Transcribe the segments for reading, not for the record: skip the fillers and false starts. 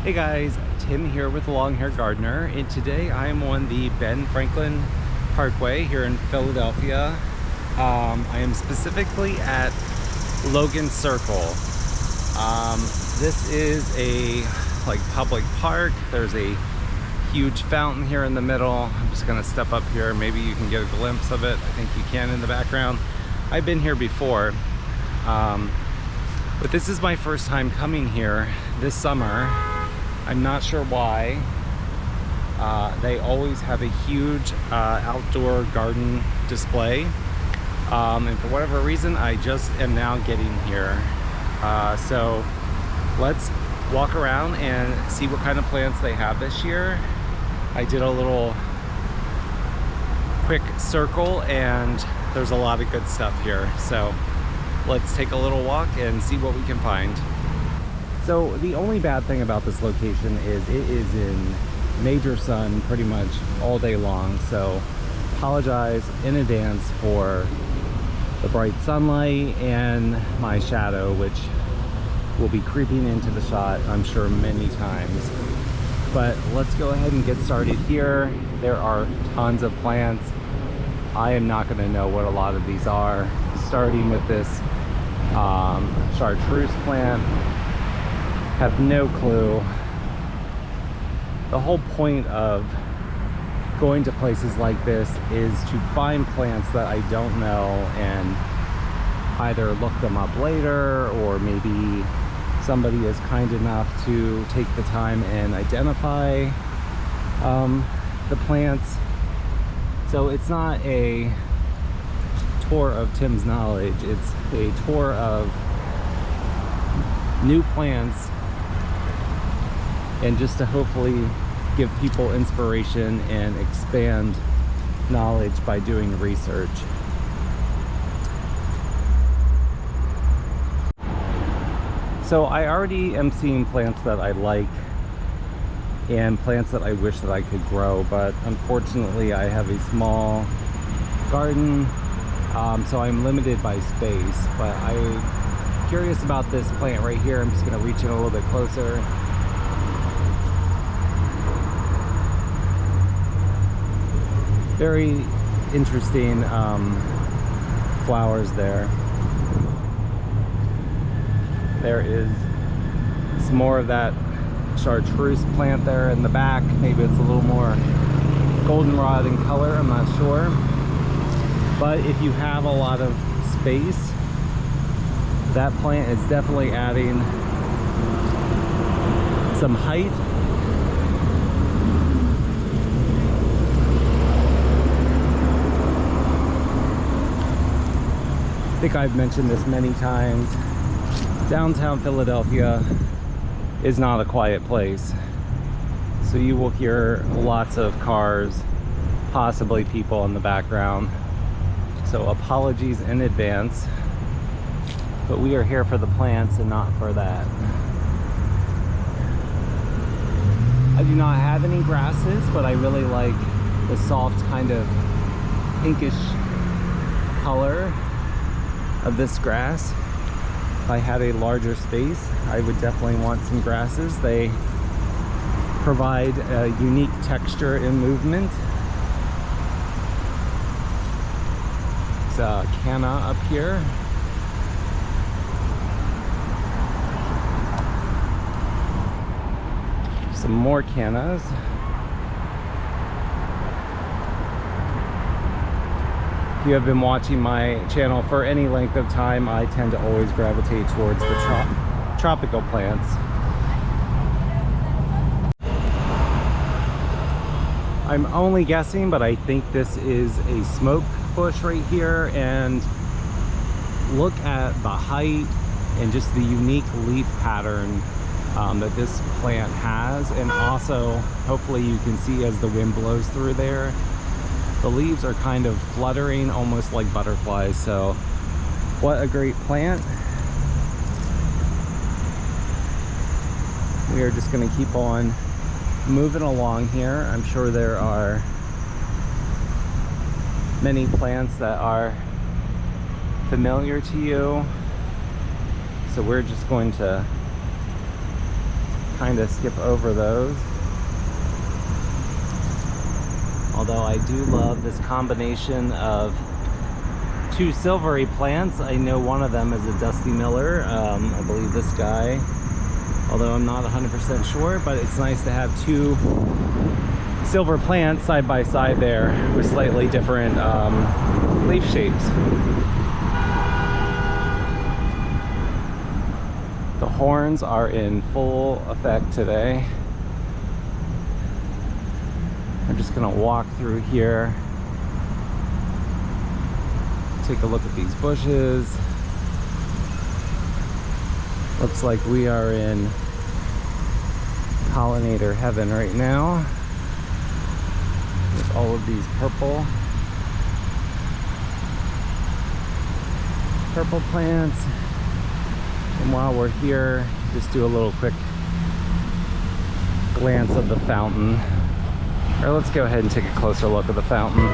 Hey guys, Tim here with Long Hair Gardener, and today I am on the Ben Franklin Parkway here in Philadelphia. I am specifically at Logan Circle. This is a public park. There's a huge fountain here in the middle. I'm just gonna step up here. Maybe you can get a glimpse of it. I think you can in the background. I've been here before, but this is my first time coming here this summer. I'm not sure why. They always have a huge outdoor garden display, and for whatever reason I just am now getting here. So let's walk around and see what kind of plants they have this year. I did a little quick circle and there's a lot of good stuff here, so let's take a little walk and see what we can find. So the only bad thing about this location is it is in major sun pretty much all day long, so apologize in advance for the bright sunlight and my shadow, which will be creeping into the shot I'm sure many times. But let's go ahead and get started here. There are tons of plants. I am not going to know what a lot of these are, starting with this chartreuse plant. Have no clue. The whole point of going to places like this is to find plants that I don't know and either look them up later, or maybe somebody is kind enough to take the time and identify the plants. So it's not a tour of Tim's knowledge, it's a tour of new plants, and just to hopefully give people inspiration and expand knowledge by doing research. So I already am seeing plants that I like and plants that I wish that I could grow, but unfortunately I have a small garden, so I'm limited by space. But I'm curious about this plant right here. I'm just going to reach in a little bit closer. Very interesting flowers there. There is some more of that chartreuse plant there in the back. Maybe it's a little more goldenrod in color, I'm not sure. But if you have a lot of space, that plant is definitely adding some height. I think I've mentioned this many times. Downtown Philadelphia is not a quiet place. So you will hear lots of cars, possibly people in the background. So apologies in advance. But we are here for the plants and not for that. I do not have any grasses, but I really like the soft kind of pinkish color of this grass. If I had a larger space, I would definitely want some grasses. They provide a unique texture and movement. There's a canna up here. Some more cannas. If you have been watching my channel for any length of time, I tend to always gravitate towards the tropical plants. I'm only guessing, but I think this is a smoke bush right here, and look at the height and just the unique leaf pattern that this plant has. And also, hopefully you can see as the wind blows through there, the leaves are kind of fluttering almost like butterflies. So what a great plant. We are just going to keep on moving along here. I'm sure there are many plants that are familiar to you, so we're just going to kind of skip over those. Although I do love this combination of two silvery plants. I know one of them is a Dusty Miller. I believe this guy, although I'm not 100% sure, but it's nice to have two silver plants side by side there with slightly different leaf shapes. The horns are in full effect today. I'm just gonna walk through here, take a look at these bushes. Looks like we are in pollinator heaven right now with all of these purple plants. And while we're here, just do a little quick glance of the fountain. Or let's go ahead and take a closer look at the fountain.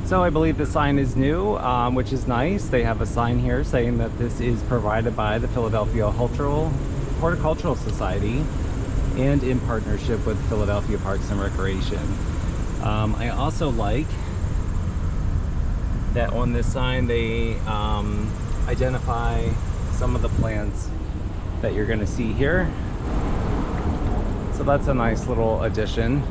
So I believe the sign is new, which is nice. They have a sign here saying that this is provided by the Philadelphia Horticultural Society and in partnership with Philadelphia Parks and Recreation. I also like that on this sign they identify some of the plants that you're going to see here. So that's a nice little addition.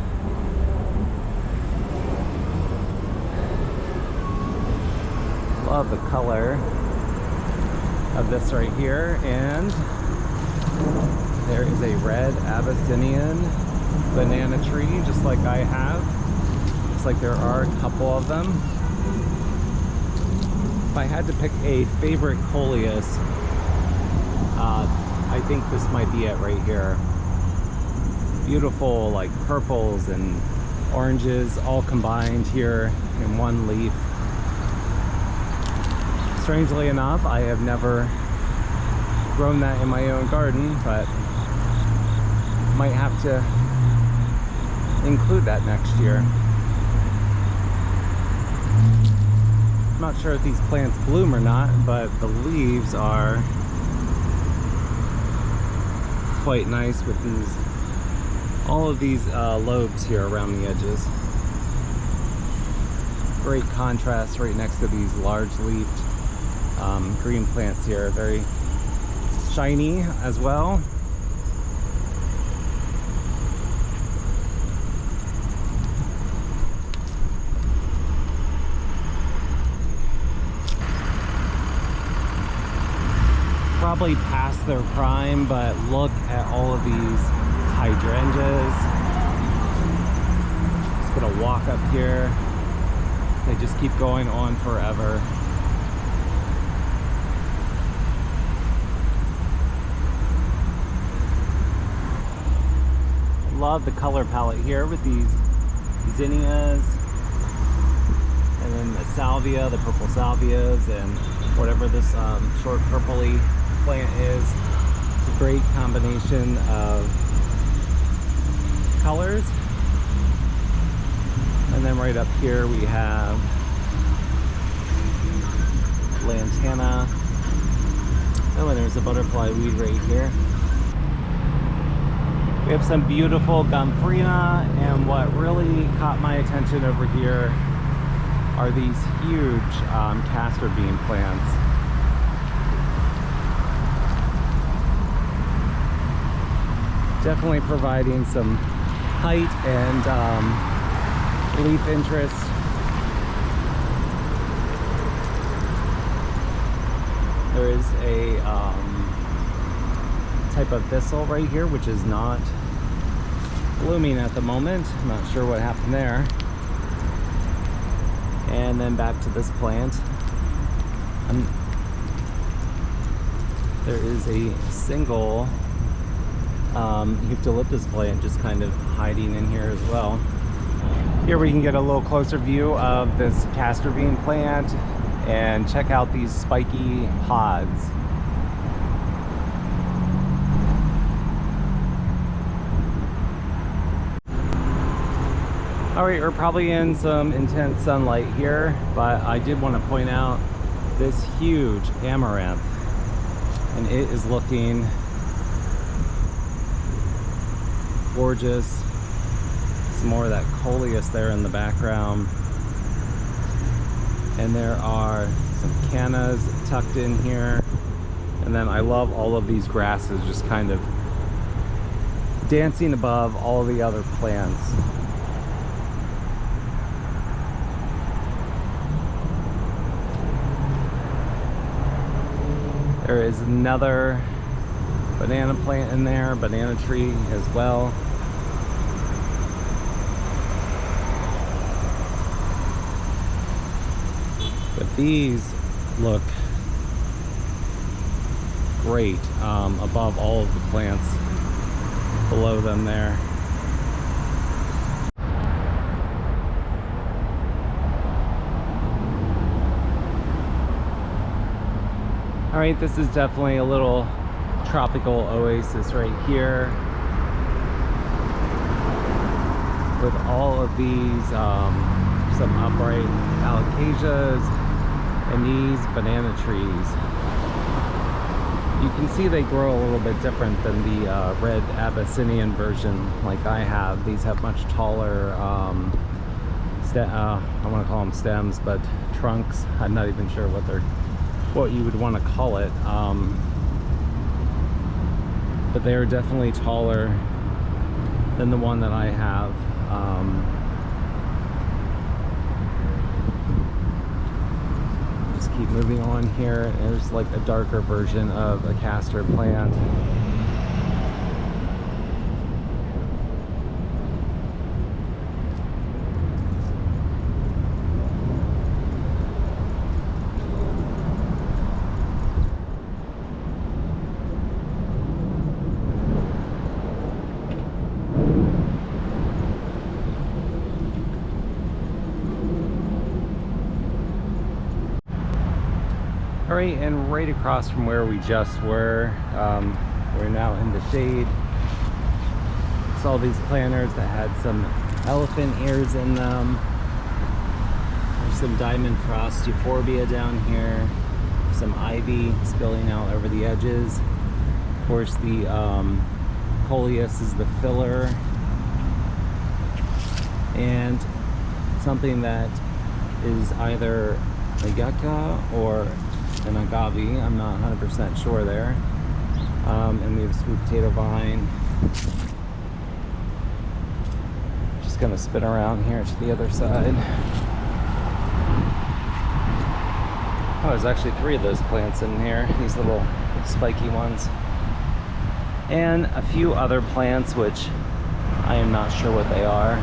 Love the color of this right here, and there is a red Abyssinian banana tree just like I have. Looks like there are a couple of them. If I had to pick a favorite coleus, I think this might be it right here. Beautiful like purples and oranges all combined here in one leaf. Strangely enough, I have never grown that in my own garden, but might have to include that next year. I'm not sure if these plants bloom or not, but the leaves are quite nice with all of these lobes here around the edges. Great contrast right next to these large-leafed green plants here, very shiny as well. Probably past their prime, but look at all of these hydrangeas. Just gonna walk up here. They just keep going on forever. Love the color palette here with these zinnias, and then the salvia, the purple salvias, and whatever this short purpley plant is. It's a great combination of colors. And then right up here we have lantana. Oh, and there's a butterfly weed right here. We have some beautiful gomphrena, and what really caught my attention over here are these huge castor bean plants. Definitely providing some height and leaf interest. There is a type of thistle right here which is not blooming at the moment. I'm not sure what happened there. And then back to this plant. There is a single eucalyptus plant just kind of hiding in here as well. Here we can get a little closer view of this castor bean plant and check out these spiky pods. All right, we're probably in some intense sunlight here, but I did want to point out this huge amaranth, and it is looking gorgeous. Some more of that coleus there in the background. And there are some cannas tucked in here. And then I love all of these grasses just kind of dancing above all the other plants. There is another banana plant in there, banana tree as well. But these look great above all of the plants below them there. All right, this is definitely a little tropical oasis right here with all of these some upright alocasias and these banana trees. You can see they grow a little bit different than the red Abyssinian version like I have. These have much taller I want to call them stems, but trunks. I'm not even sure what you would want to call it, but they are definitely taller than the one that I have. Just keep moving on here. There's like a darker version of a castor plant. All right, and right across from where we just were, we're now in the shade. Saw these planters that had some elephant ears in them. There's some diamond frost euphorbia down here, some ivy spilling out over the edges. Of course, the coleus is the filler, and something that is either a yucca or an agave, I'm not 100% sure there. And we have sweet potato vine. Just gonna spin around here to the other side. Oh, there's actually 3 of those plants in here, these little spiky ones. And a few other plants which I am not sure what they are.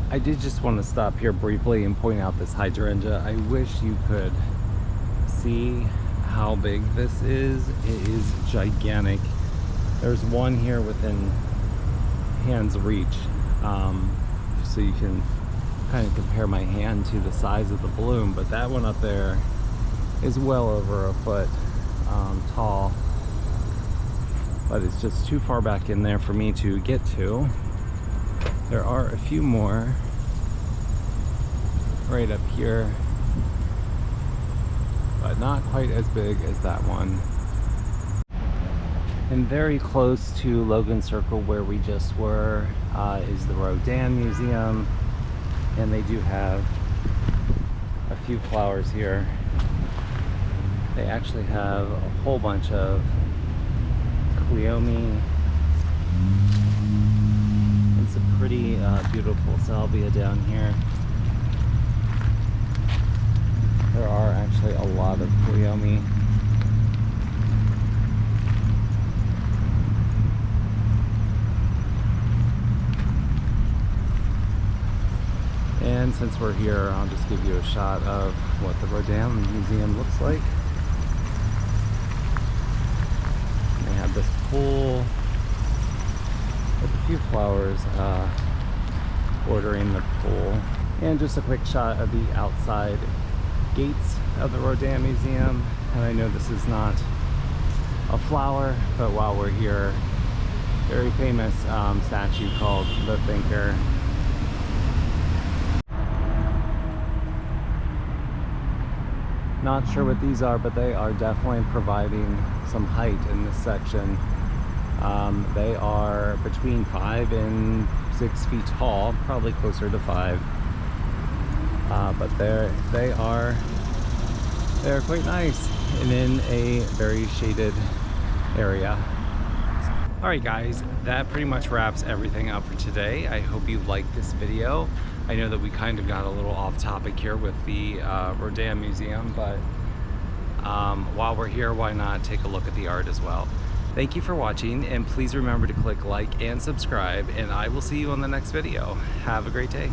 I did just want to stop here briefly and point out this hydrangea. I wish you could see how big this is. It is gigantic. There's one here within hand's reach, so you can kind of compare my hand to the size of the bloom, but that one up there is well over a foot tall, but it's just too far back in there for me to get to. There are a few more right up here, but not quite as big as that one. And very close to Logan Circle where we just were is the Rodin Museum, and they do have a few flowers here. They actually have a whole bunch of cleome, some pretty beautiful salvia down here. There are actually a lot of cleome. And since we're here, I'll just give you a shot of what the Rodin Museum looks like. They have this pool few flowers bordering the pool. And just a quick shot of the outside gates of the Rodin Museum. And I know this is not a flower, but while we're here, very famous statue called the Thinker. Not sure what these are, but they are definitely providing some height in this section. They are between 5 and 6 feet tall, probably closer to 5. But they're quite nice and in a very shaded area. All right, guys, that pretty much wraps everything up for today. I hope you liked this video. I know that we kind of got a little off topic here with the Rodin Museum, but while we're here, why not take a look at the art as well? Thank you for watching, and please remember to click like and subscribe, and I will see you on the next video. Have a great day.